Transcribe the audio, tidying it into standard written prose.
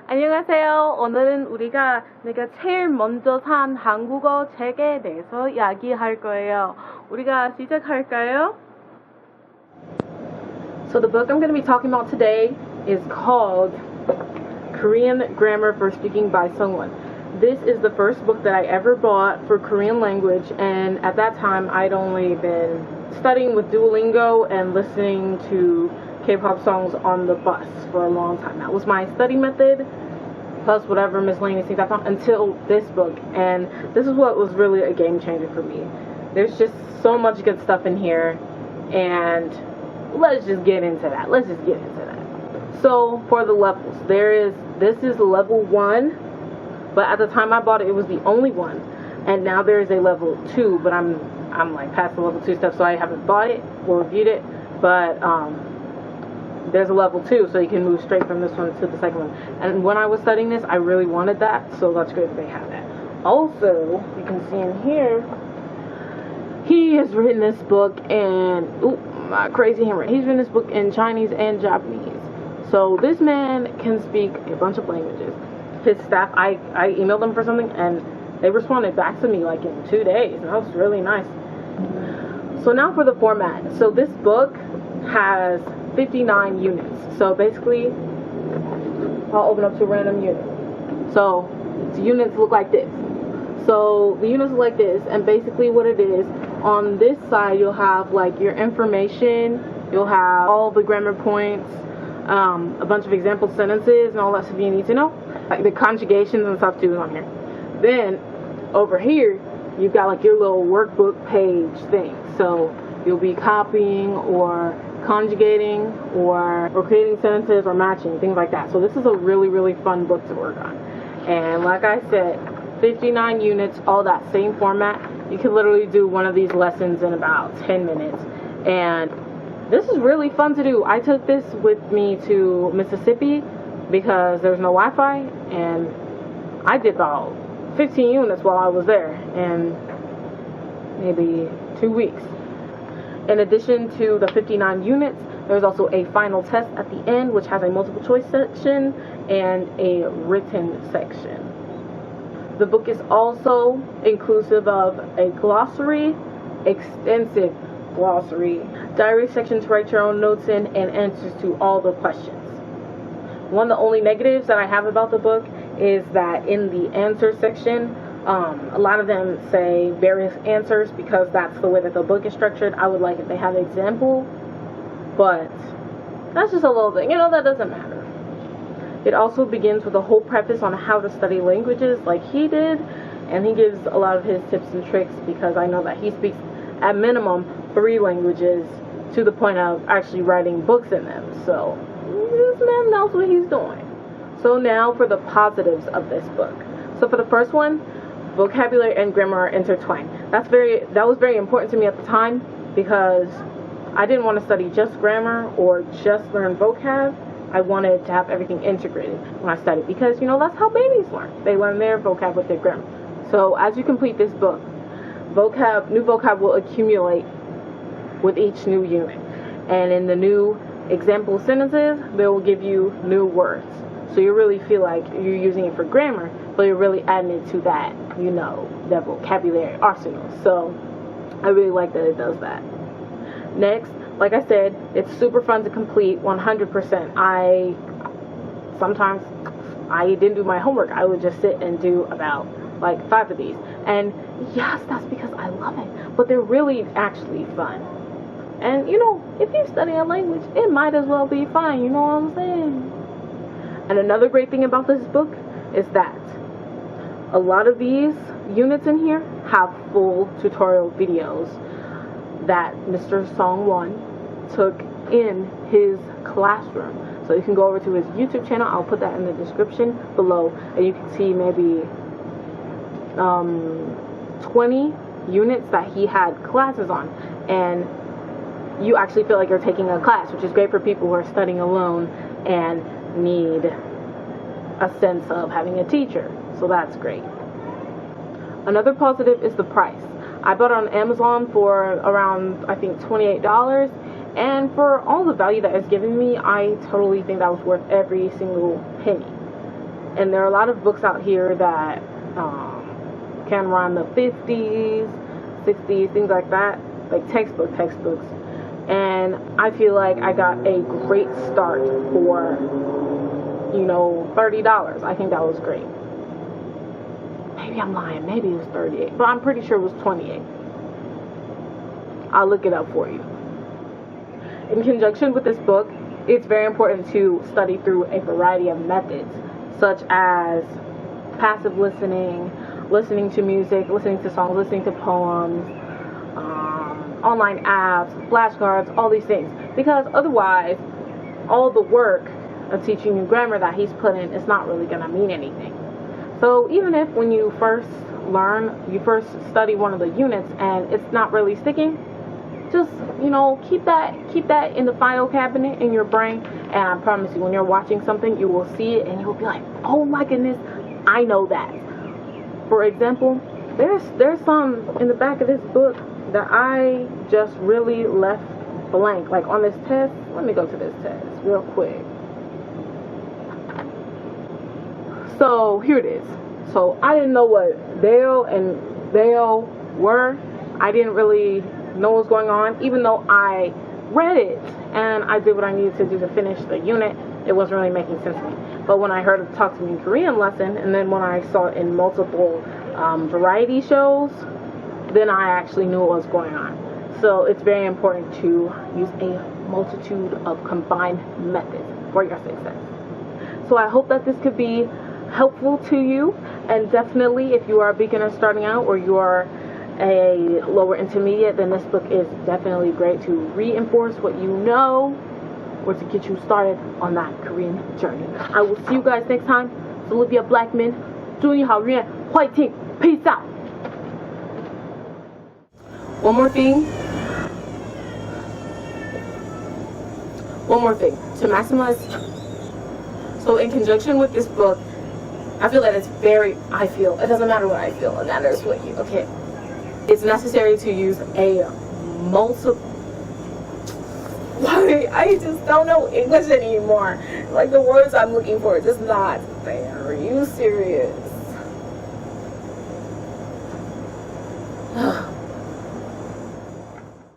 안녕하세요. 오늘은 우리가 내가 제일 먼저 산 한국어 책에 대해서 이야기할 거예요. 우리가 시작할까요? So the book I'm going to be talking about today is called Korean Grammar for Speaking by Sungwon. This is the first book that I ever bought for Korean language, and at that time I'd only been studying with Duolingo and listening to K-pop songs on the bus for a long time. That was my study method, plus whatever miscellaneous things I found, until this book. And this is what was really a game changer for me. There's just so much good stuff in here, and let's just get into that. So for the levels, this is level 1, but at the time I bought it, it was the only one, and now there is a level 2, but I'm like past the level 2 stuff, so I haven't bought it or reviewed it, but there's a level 2, so you can move straight from this one to the second one. And when I was studying this, I really wanted that, so that's great that they have that. Also, you can see in here, he has written this book in, my crazy handwriting, he's written this book in Chinese and Japanese. So this man can speak a bunch of languages. His staff, I emailed them for something, and they responded back to me like in 2 days, and that was really nice. So now for the format. So this book has 59 units. So basically, I'll open up to a random unit. So the units look like this. So the units look like this, and basically what it is, on this side you'll have like your information, you'll have all the grammar points, a bunch of example sentences and all that stuff you need to know. Like the conjugations and stuff too is on here. Then over here you've got like your little workbook page thing. So you'll be copying or conjugating or creating sentences or matching, things like that. So this is a really, really fun book to work on. And like I said, 59 units, all that same format. You can literally do one of these lessons in about 10 minutes. And this is really fun to do. I took this with me to Mississippi because there's no Wi-Fi, and I did about 15 units while I was there in maybe 2 weeks. In addition to the 59 units, there's also a final test at the end, which has a multiple choice section and a written section. The book is also inclusive of a glossary, extensive glossary, diary section to write your own notes in, and answers to all the questions. One of the only negatives that I have about the book is that in the answer section, a lot of them say various answers because that's the way that the book is structured. I would like if they have an example, but that's just a little thing, that doesn't matter. It also begins with a whole preface on how to study languages like he did, and he gives a lot of his tips and tricks because I know that he speaks at minimum 3 languages to the point of actually writing books in them. So this man knows what he's doing. So now for the positives of this book. So for the first one, vocabulary and grammar are intertwined. That was very important to me at the time because I didn't want to study just grammar or just learn vocab. I wanted to have everything integrated when I studied because, that's how babies learn. They learn their vocab with their grammar. So as you complete this book, new vocab will accumulate with each new unit. And in the new example sentences, they will give you new words. So you really feel like you're using it for grammar, but you're really adding it to that, that vocabulary arsenal. So I really like that it does that. Next, like I said, it's super fun to complete 100%. Sometimes I didn't do my homework. I would just sit and do about like 5 of these. And yes, that's because I love it. But they're really actually fun. And if you study a language, it might as well be fun, you know what I'm saying? And another great thing about this book is that a lot of these units in here have full tutorial videos that Mr. Sungwon took in his classroom. So you can go over to his YouTube channel. I'll put that in the description below, and you can see maybe 20 units that he had classes on, and you actually feel like you're taking a class, which is great for people who are studying alone and need a sense of having a teacher. So that's great. Another positive is the price. I bought it on Amazon for around, I think, $28, and for all the value that it's given me, I totally think that was worth every single penny. And there are a lot of books out here that can run the 50s, 60s, things like that, like textbooks. And I feel like I got a great start for, you know, $30. I think that was great. Maybe I'm lying. Maybe it was 38, but I'm pretty sure it was 28. I'll look it up for you. In conjunction with this book, it's very important to study through a variety of methods, such as passive listening, listening to music, listening to songs, listening to poems, online apps, flashcards, all these things. Because otherwise, all the work of teaching you grammar that he's put in is not really going to mean anything. So even if when you first study one of the units and it's not really sticking, just, you know, keep that in the file cabinet in your brain, and I promise you, when you're watching something, you will see it and you'll be like, oh my goodness, I know that. For example, there's some in the back of this book that I just really left blank. Like on this test, let me go to this test real quick. So here it is. So I didn't know what Dale and Dale were. I didn't really know what was going on, even though I read it and I did what I needed to do to finish the unit. It wasn't really making sense to me. But when I heard it Talk to Me in Korean lesson, and then when I saw it in multiple variety shows, then I actually knew what was going on. So it's very important to use a multitude of combined methods for your success. So I hope that this could be helpful to you, and definitely if you are a beginner starting out or you are a lower intermediate, then this book is definitely great to reinforce what you know or to get you started on that Korean journey. I will see you guys next time. It's Olivia Blackman. 注意好运，fighting. Peace out. One more thing to maximize. So in conjunction with this book, I feel that it doesn't matter what I feel, it matters what you, okay. It's necessary to use a I just don't know English anymore. Like the words I'm looking for are just not there. Are you serious?